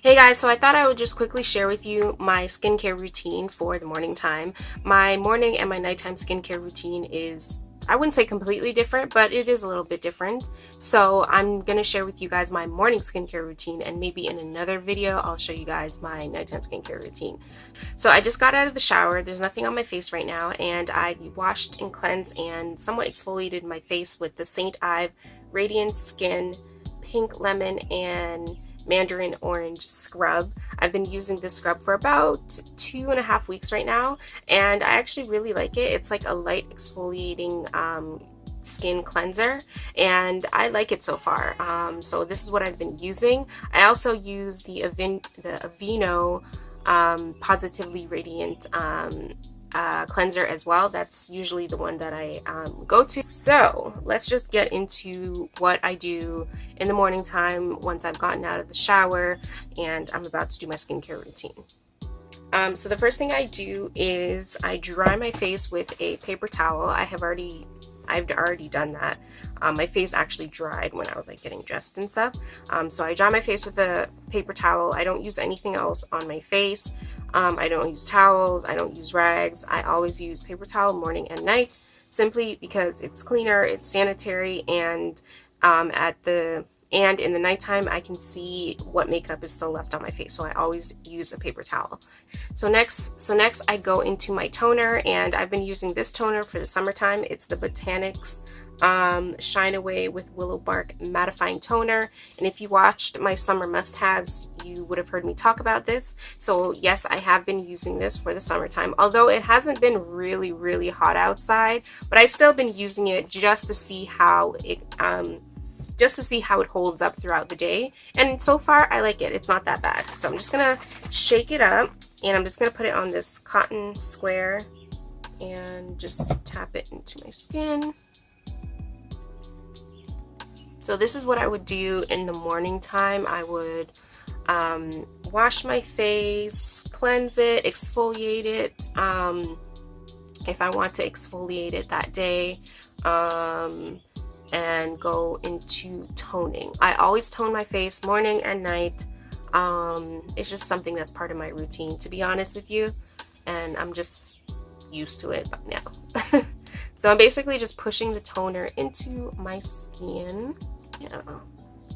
Hey guys, so I thought I would just quickly share with you my skincare routine for the morning time. My morning and my nighttime skincare routine is, I wouldn't say completely different, but it is a little bit different. So I'm going to share with you guys my morning skincare routine, and maybe in another video I'll show you guys my nighttime skincare routine. So I just got out of the shower. There's nothing on my face right now, and I washed and cleansed and somewhat exfoliated my face with the St. Ive Radiant Skin Pink Lemon and Mandarin Orange scrub. I've been using this scrub for about 2.5 weeks right now, and I actually really like it. It's like a light exfoliating skin cleanser, and I like it so far. So this is what I've been using. I also use the Aveeno Positively Radiant cleanser as well. That's usually the one that I go to. So let's just get into what I do in the morning time once I've gotten out of the shower and I'm about to do my skincare routine. So the first thing I do is I dry my face with a paper towel. I've already done that. My face actually dried when I was like getting dressed and stuff. So I dry my face with a paper towel. I don't use anything else on my face. I don't use towels. I don't use rags. I always use paper towel morning and night, simply because it's cleaner, it's sanitary, and in the nighttime I can see what makeup is still left on my face, so I always use a paper towel. So next I go into my toner, and I've been using this toner for the summertime. It's the Botanics Shine Away with Willow Bark Mattifying Toner, and if you watched my summer must-haves, you would have heard me talk about this. So yes, I have been using this for the summertime, although it hasn't been really hot outside, but I've still been using it just to see how it holds up throughout the day, and so far I like it. It's not that bad. So I'm just gonna shake it up, and I'm just gonna put it on this cotton square and just tap it into my skin. So this is what I would do in the morning time. I would wash my face, cleanse it, exfoliate it, if I want to exfoliate it that day, and go into toning. I always tone my face morning and night. It's just something that's part of my routine, to be honest with you, and I'm just used to it by now. So I'm basically just pushing the toner into my skin. Yeah.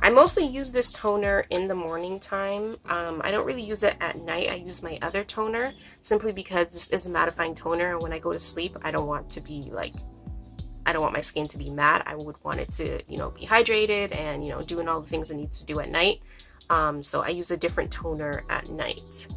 I mostly use this toner in the morning time. I don't really use it at night. I use my other toner simply because this is a mattifying toner, and when I go to sleep, I don't want my skin to be matte. I would want it to, be hydrated and, doing all the things it needs to do at night. So I use a different toner at night.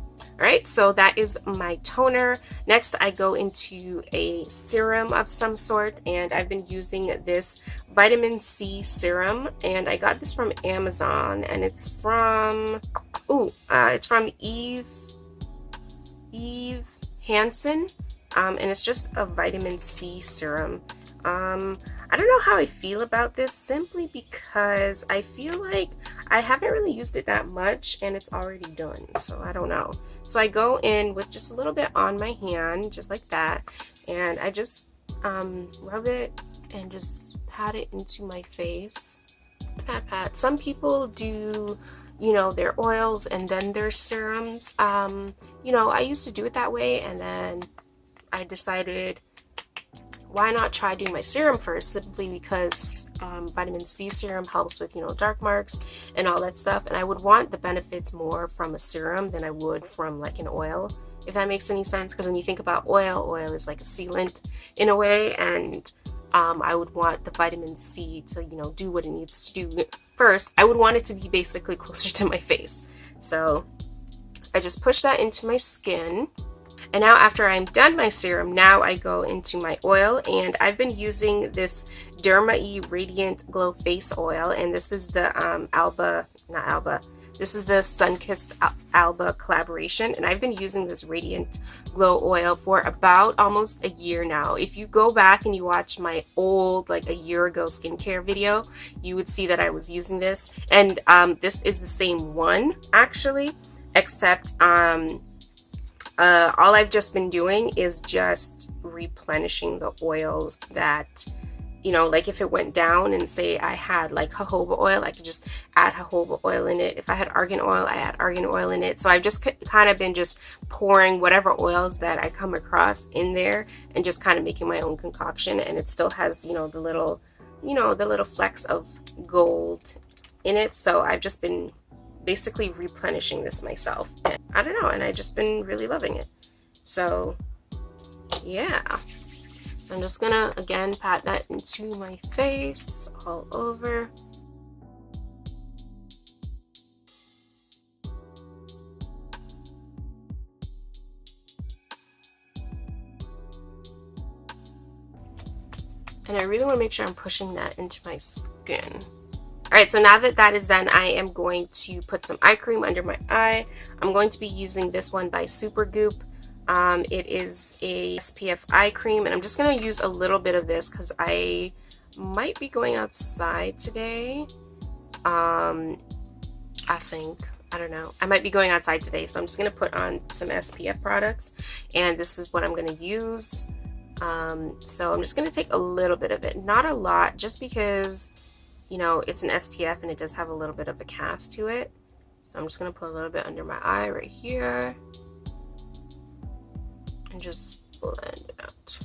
Alright, so that is my toner. Next, I go into a serum of some sort, and I've been using this vitamin C serum, and I got this from Amazon, and it's from Eve Hansen, and it's just a vitamin C serum. I don't know how I feel about this, simply because I feel like I haven't really used it that much and it's already done, so I don't know. So I go in with just a little bit on my hand, just like that, and I just rub it and just pat it into my face. Pat. Some people do, their oils and then their serums. I used to do it that way, and then I decided, why not try doing my serum first, simply because vitamin C serum helps with, dark marks and all that stuff, and I would want the benefits more from a serum than I would from like an oil, if that makes any sense. Because when you think about oil is like a sealant in a way, and I would want the vitamin C to, do what it needs to do first. I would want it to be basically closer to my face. So I just push that into my skin. And now after I'm done my serum, now I go into my oil, and I've been using this Derma-E Radiant Glow Face Oil, and this is the this is the Sunkissed Alba collaboration, and I've been using this Radiant Glow Oil for about almost a year now. If you go back and you watch my old, like a year ago skincare video, you would see that I was using this, and this is the same one actually, except all I've just been doing is just replenishing the oils that you know, like if it went down and say I had like jojoba oil, I could just add jojoba oil in it. If I had argan oil, I add argan oil in it. So I've just kind of been just pouring whatever oils that I come across in there and just kind of making my own concoction. And it still has, you know, the little flecks of gold in it. So I've just been basically replenishing this myself. And I don't know, and I've just been really loving it. So yeah. So I'm just gonna again pat that into my face all over. And I really want to make sure I'm pushing that into my skin. Alright, so now that that is done, I am going to put some eye cream under my eye. I'm going to be using this one by Supergoop. It is a SPF eye cream, and I'm just going to use a little bit of this because I might be going outside today. I think. I don't know. I might be going outside today, so I'm just going to put on some SPF products, and this is what I'm going to use. So I'm just going to take a little bit of it, not a lot, just because, you know, it's an SPF and it does have a little bit of a cast to it. So I'm just going to put a little bit under my eye right here and just blend it out.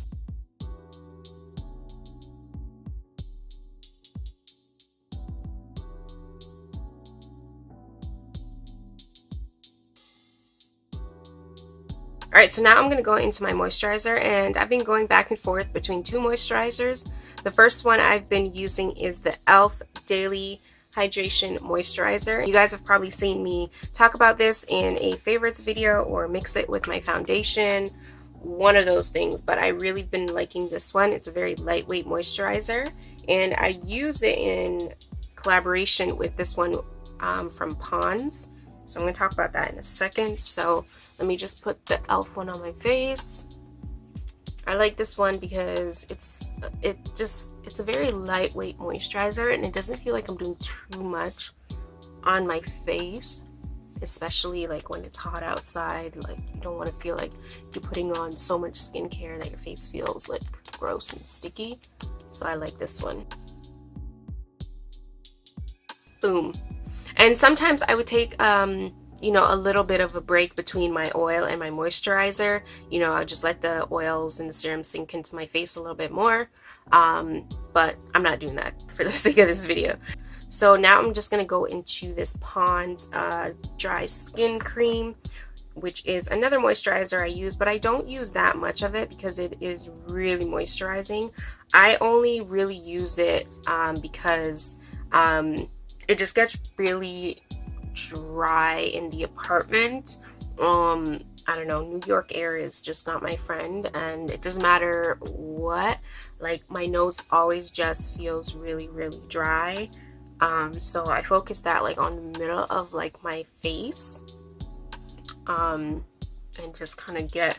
Alright, so now I'm going to go into my moisturizer, and I've been going back and forth between two moisturizers. The first one I've been using is the e.l.f. Daily Hydration Moisturizer. You guys have probably seen me talk about this in a favorites video or mix it with my foundation, one of those things, but I really been liking this one. It's a very lightweight moisturizer, and I use it in collaboration with this one from Pond's. So I'm going to talk about that in a second. So let me just put the e.l.f. one on my face. I like this one because it's a very lightweight moisturizer, and it doesn't feel like I'm doing too much on my face, especially like when it's hot outside. Like, you don't want to feel like you're putting on so much skincare that your face feels like gross and sticky. So I like this one. Boom. And sometimes I would take you know, a little bit of a break between my oil and my moisturizer. You know, I'll just let the oils and the serum sink into my face a little bit more. But I'm not doing that for the sake of this video. So now I'm just going to go into this Pond's Dry Skin Cream, which is another moisturizer I use, but I don't use that much of it because it is really moisturizing. I only really use it because it just gets really dry in the apartment. I don't know, New York air is just not my friend, and it doesn't matter what, like my nose always just feels really dry. So I focus that like on the middle of like my face, and just kind of get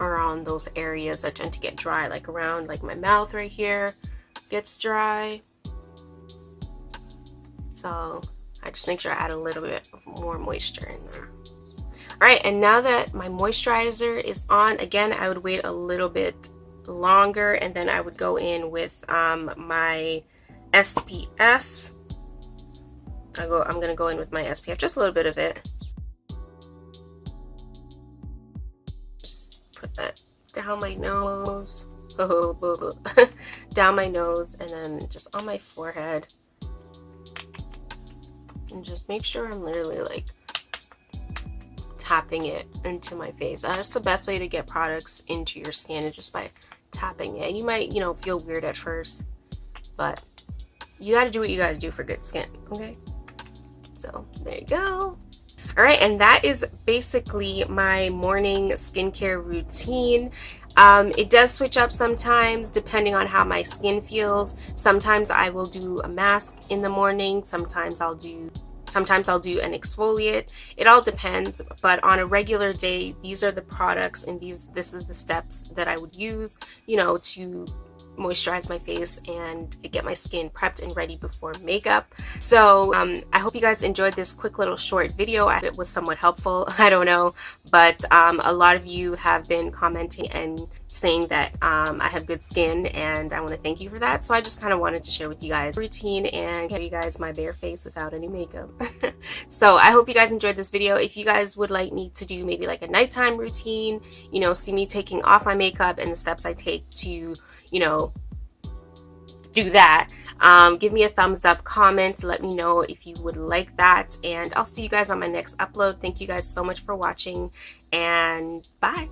around those areas that tend to get dry, like around like my mouth right here gets dry. So I just make sure I add a little bit more moisture in there. Alright, and now that my moisturizer is on, again, I would wait a little bit longer, and then I would go in with my SPF. I'm going to go in with my SPF, just a little bit of it. Just put that down my nose. Down my nose, and then just on my forehead. And just make sure I'm literally like tapping it into my face. That's the best way to get products into your skin, is just by tapping it. You might, you know, feel weird at first, but you got to do what you got to do for good skin, okay? So there you go. All right, and that is basically my morning skincare routine. It does switch up sometimes depending on how my skin feels. Sometimes I will do a mask in the morning. Sometimes I'll do an exfoliate. It all depends, but on a regular day, these are the products and this is the steps that I would use, you know, to moisturize my face and get my skin prepped and ready before makeup. So I hope you guys enjoyed this quick little short video. I hope it was somewhat helpful. I don't know, but a lot of you have been commenting and saying that I have good skin, and I want to thank you for that. So I just kind of wanted to share with you guys routine and show you guys my bare face without any makeup. So I hope you guys enjoyed this video. If you guys would like me to do maybe like a nighttime routine, you know, see me taking off my makeup and the steps I take to, you know, do that, give me a thumbs up, comment, let me know if you would like that, and I'll see you guys on my next upload. Thank you guys so much for watching, and bye.